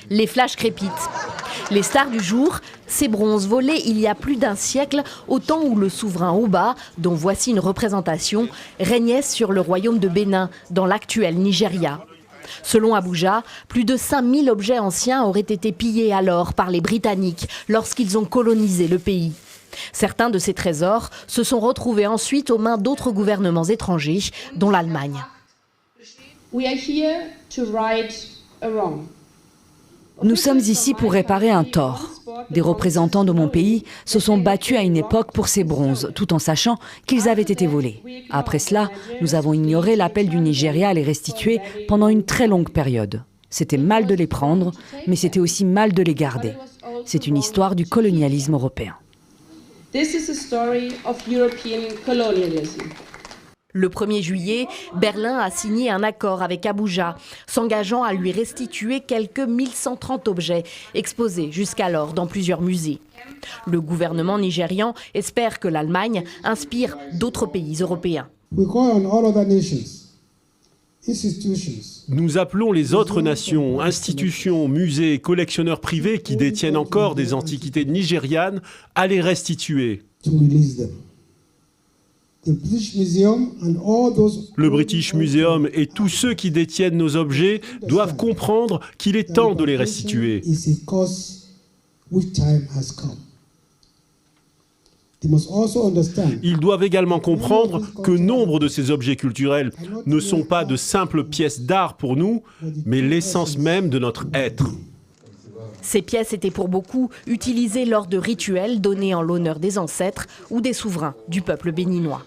Les flashs crépitent. Les stars du jour, ces bronzes volés il y a plus d'un siècle, au temps où le souverain Oba, dont voici une représentation, régnait sur le royaume de Bénin, dans l'actuel Nigeria. Selon Abuja, plus de 5000 objets anciens auraient été pillés alors par les Britanniques lorsqu'ils ont colonisé le pays. Certains de ces trésors se sont retrouvés ensuite aux mains d'autres gouvernements étrangers, dont l'Allemagne. Nous sommes ici pour réparer un tort. Des représentants de mon pays se sont battus à une époque pour ces bronzes, tout en sachant qu'ils avaient été volés. Après cela, nous avons ignoré l'appel du Nigeria à les restituer pendant une très longue période. C'était mal de les prendre, mais c'était aussi mal de les garder. C'est une histoire du colonialisme européen. Le 1er juillet, Berlin a signé un accord avec Abuja, s'engageant à lui restituer quelques 1130 objets, exposés jusqu'alors dans plusieurs musées. Le gouvernement nigérian espère que l'Allemagne inspire d'autres pays européens. Nous appelons les autres nations, institutions, musées, collectionneurs privés qui détiennent encore des antiquités nigérianes à les restituer. Le British Museum et tous ceux qui détiennent nos objets doivent comprendre qu'il est temps de les restituer. Ils doivent également comprendre que nombre de ces objets culturels ne sont pas de simples pièces d'art pour nous, mais l'essence même de notre être. Ces pièces étaient pour beaucoup utilisées lors de rituels donnés en l'honneur des ancêtres ou des souverains du peuple béninois.